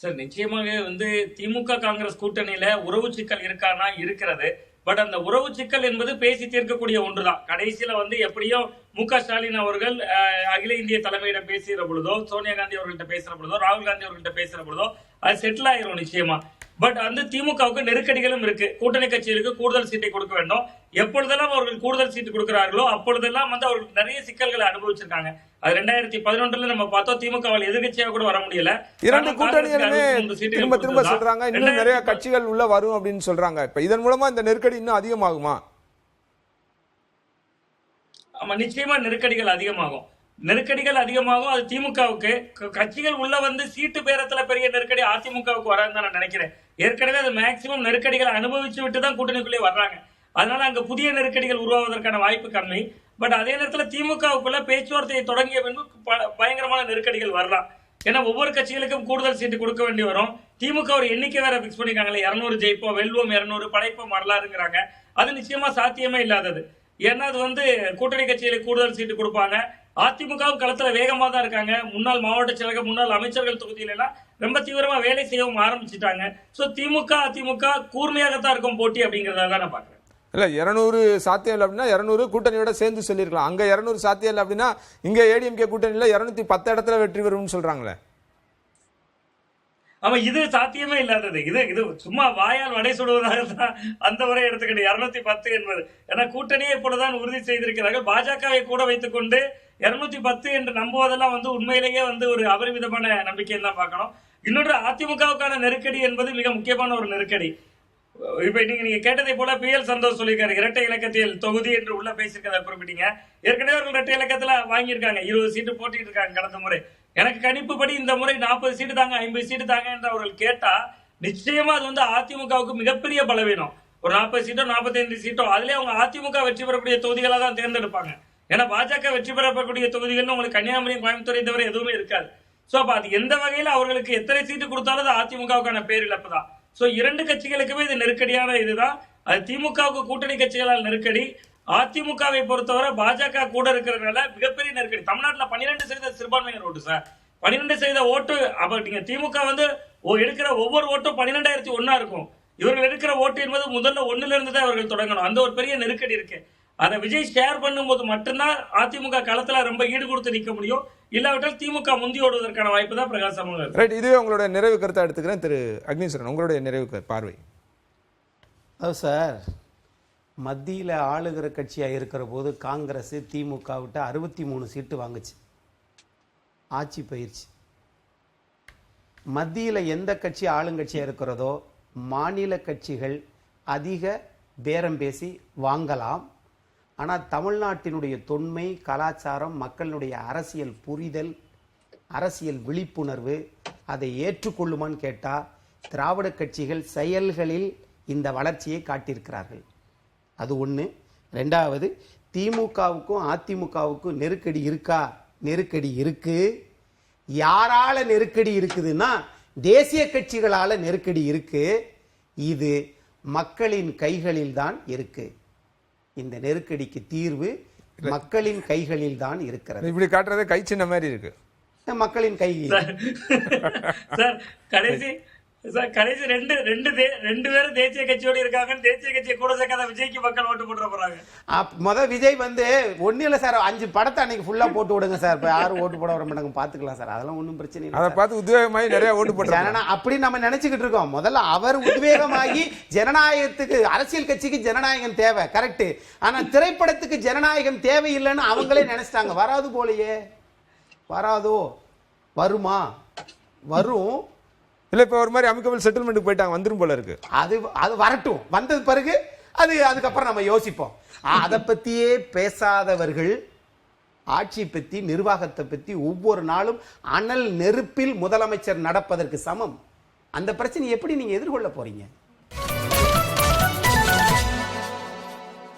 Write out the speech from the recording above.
Sir நிச்சயமாக திமுக காங்கிரஸ் கூட்டணியில உறவு சிக்கல் இருக்கானா இருக்கிறது. பட் அந்த உறவு சிக்கல் என்பது பேசி தீர்க்கக்கூடிய ஒன்றுதான். கடைசியில எப்படியோ மு.க. ஸ்டாலின் அவர்கள் அகில இந்திய தலைமையிடம் பேசுகிற பொழுதோ, சோனியா காந்தி அவர்கள்ட்ட பேசுற பொழுதோ, ராகுல் காந்தி அவர்கள்ட்ட பேசுற பொழுதோ அது செட்டில் ஆயிரும் நிச்சயமா. பட் திமுகவுக்கு நெருக்கடிகளும் இருக்கு. கூட்டணி கட்சிகளுக்கு கூடுதல் சீட்டை கொடுக்க வேண்டும். எப்பொழுதெல்லாம் அவர்கள் கூடுதல் சீட்டு கொடுக்கிறார்களோ அப்பொழுதெல்லாம் அவர்கள் நிறைய சிக்கல்களை அனுபவிச்சிருக்காங்க. அது 2011 நம்ம பார்த்தோம். திமுகவால் எதிர்கட்சியாக கூட வர முடியல. இரண்டு கூட்டணிகளுமே திரும்ப திரும்ப சொல்றாங்க இன்னும் நிறைய கட்சிகள் உள்ள வரும் அப்படின்னு சொல்றாங்க. இப்ப இதன் மூலமா இந்த நெருக்கடி இன்னும் அதிகமாகுமா? ஆமா, நிச்சயமா நெருக்கடிகள் அதிகமாகும். அது திமுகவுக்கு கட்சிகள் உள்ள சீட்டு பேரத்துல பெரிய நெருக்கடி அதிமுகவுக்கு வராதுன்னு நான் நினைக்கிறேன். ஏற்கனவே அது மேக்சிமம் நெருக்கடிகளை அனுபவிச்சு விட்டு தான் கூட்டணிக்குள்ளே வர்றாங்க. அதனால அங்க புதிய நெருக்கடிகள் உருவாவதற்கான வாய்ப்பு கம்மி. பட் அதே நேரத்தில் திமுகவுக்குள்ள பேச்சுவார்த்தையை தொடங்கிய பின்பு பயங்கரமான நெருக்கடிகள் வரலாம். ஏன்னா ஒவ்வொரு கட்சிகளுக்கும் கூடுதல் சீட்டு கொடுக்க வேண்டி வரும். திமுக ஒரு எண்ணிக்கை வேற பிக்ஸ் பண்ணிருக்காங்களே, 200 ஜெயிப்போம், வெல்வோம், 200 படைப்போம் வரலாறுங்கிறாங்க. அது நிச்சயமா சாத்தியமே இல்லாதது. ஏன்னா அது கூட்டணி கட்சிகளுக்கு கூடுதல் சீட்டு கொடுப்பாங்க. அதிமுகவும் களத்துல வேகமா தான் இருக்காங்க. முன்னாள் மாவட்ட செயலகம், முன்னாள் அமைச்சர்கள் தொகுதியில எல்லாம் ரொம்ப தீவிரமா வேலை செய்யவும் ஆரம்பிச்சுட்டாங்க. சோ திமுக அதிமுக கூர்மையாகத்தான் இருக்கும் போட்டி அப்படிங்கறத நான் பாக்குறேன். இல்ல 200 சாத்தியம் இல்லை அப்படின்னா 200 கூட்டணியோட சேர்ந்து சொல்லிருக்கலாம். அங்க 200 சாத்தியம் இல்லை அப்படின்னா இங்க ஏடிஎம்கே கூட்டணியில 210 இடத்துல வெற்றி பெறும்னு சொல்றாங்களே. ஆமா, இது சாத்தியமே இல்லாதது. இது சும்மா வாயால் வடை சுடுவதாக தான் அந்த முறை எடுத்துக்கிட்டு 210 என்பது. ஏன்னா கூட்டணியை இப்பொழுதுதான் உறுதி செய்திருக்கிறார்கள். பாஜகவை கூட வைத்துக் கொண்டு 210 என்று நம்புவதெல்லாம் உண்மையிலேயே ஒரு அபரிமிதமான நம்பிக்கைன்னு தான் பார்க்கணும். இன்னொரு அதிமுகவுக்கான நெருக்கடி என்பது மிக முக்கியமான ஒரு நெருக்கடி. இப்ப நீங்க கேட்டதை போல PL சந்தோஷ் சொல்லியிருக்காரு, இரட்டை இலக்கத்தில் தொகுதி என்று உள்ள பேசியிருக்கிறத குறிப்பிட்டீங்க. ஏற்கனவே அவர்கள் இரட்டை இலக்கத்துல வாங்கியிருக்காங்க, 20 சீட்டு போட்டிட்டு இருக்காங்க கடந்த முறை. எனக்கு கணிப்புப்படி இந்த முறை 40 சீட்டு தாங்க, 50 சீட்டு தாங்க என்று அவர்கள் கேட்டா நிச்சயமா அது அதிமுகவுக்கு மிகப்பெரிய பலவீனம். ஒரு 40 சீட்டோ 45 சீட்டோ அதுலயே அவங்க அதிமுக வெற்றி பெறக்கூடிய தொகுதிகளா தான் தேர்ந்தெடுப்பாங்க. ஏன்னா பாஜக வெற்றி பெறக்கூடிய தொகுதிகள் உங்களுக்கு கன்னியாகுமரி, கோயம்புத்தூரை தவிர எதுவுமே இருக்காது. சோ அப்ப அது எந்த வகையில அவர்களுக்கு எத்தனை சீட்டு கொடுத்தாலும் அது அதிமுகவுக்கான பேரிழப்பு தான். சோ இரண்டு கட்சிகளுக்குமே இது நெருக்கடியான இதுதான். அது திமுகவுக்கு கூட்டணி கட்சிகளால் நெருக்கடி. அதிமுகவை பொறுத்தவரை பாஜக கூட இருக்கிறதுனால மிகப்பெரிய நெருக்கடி. தமிழ்நாட்டில் 12% சிறுபான்மையினர் ஓட்டு சார். 12% ஓட்டு. அப்ப நீங்க திமுக எடுக்கிற ஒவ்வொரு ஓட்டும் 12,001 இருக்கும். இவர்கள் எடுக்கிற ஓட்டு என்பது முதல்ல 1ல இருந்து தான் இவர்கள் தொடங்கணும். அந்த ஒரு பெரிய நெருக்கடி இருக்கு. அதை விஜய் ஷேர் பண்ணும்போது மட்டும்தான் அதிமுக களத்துல ரொம்ப ஈடு கொடுத்து நிற்க முடியும். இல்லாவிட்டால் திமுக முந்தி ஓடுவதற்கான வாய்ப்பு தான் பிரகாசமாக இருக்கு. ரைட், இதுவே உங்களுடைய நிறைவு கருத்தை எடுத்துக்கிறேன். திரு அக்னீஸ்வரன், உங்களுடைய நிறைவு பார்வை. சார், மத்தியில் ஆளுகிற கட்சியாக இருக்கிற போது காங்கிரஸ் திமுக விட்டு 63 சீட்டு வாங்குச்சு, ஆட்சி பயிற்சி. மத்தியில் எந்த கட்சி ஆளுங்கட்சியாக இருக்கிறதோ மாநில கட்சிகள் அதிக பேரம் பேசி வாங்கலாம். ஆனால் தமிழ்நாட்டினுடைய தொன்மை, கலாச்சாரம், மக்களுடைய அரசியல் புரிதல், அரசியல் விழிப்புணர்வு அதை ஏற்றுக்கொள்ளுமான்னு கேட்டால் திராவிட கட்சிகள் செயல்களில் இந்த வளர்ச்சியை காட்டியிருக்கிறார்கள். அது ஒன்று. ரெண்டாவது, திமுகவுக்கும் அதிமுகவுக்கும் நெருக்கடி இருக்கா? நெருக்கடி இருக்கு. யாரால நெருக்கடி இருக்குதுன்னா தேசிய கட்சிகளால நெருக்கடி இருக்கு. இது மக்களின் கைகளில் தான் இருக்கு. இந்த நெருக்கடிக்கு தீர்வு மக்களின் கைகளில் தான் இருக்கிறது. இப்படி காட்டுறதே கை சின்ன மாதிரி இருக்கு. மக்களின் கை கடைசி ரெண்டு பேரும் தேசிய கட்சியோடு இருக்காங்க. தேசிய கட்சியை கூட சேர்க்காத விஜய்க்கு மக்கள் ஓட்டு போட்டு போறாங்க. விஜய் ஒண்ணு இல்ல சார், 5 படத்தை அன்னைக்கு ஃபுல்லா போட்டு விடுங்க சார். இப்ப யாரும் ஓட்டு போட வர மாட்டாங்க, பாத்துக்கலாம் சார். அதெல்லாம் ஒன்றும் பிரச்சனை இல்லை. அதை பார்த்து உத்வேகமாகி நிறைய ஓட்டு போட்டாங்க அப்படி நம்ம நினைச்சுக்கிட்டு இருக்கோம். முதல்ல அவர் உத்வேகமாகி ஜனநாயகத்துக்கு, அரசியல் கட்சிக்கு ஜனநாயகம் தேவை, கரெக்ட். ஆனா திரைப்படத்துக்கு ஜனநாயகம் தேவையில்லைன்னு அவங்களே நினைச்சிட்டாங்க. வராது போலயே. வராதோ? வருமா? வரும். இல்ல, இப்ப ஒரு மாதிரி அமிக்கபிள் செட்டில்மெண்ட்டுக்கு போயிட்டாங்க, வந்துரும் போல இருக்கு. அது வரட்டும். வந்தது பிறகு அதுக்கப்புறம் நம்ம யோசிப்போம். அதை பத்தியே பேசாதவர்கள் ஆட்சி பத்தி, நிர்வாகத்தை பத்தி ஒவ்வொரு நாளும் அனல் நெருப்பில் முதலமைச்சர் நடப்பதற்கு சமம். அந்த பிரச்சனை எப்படி நீங்க எதிர்கொள்ள போறீங்க?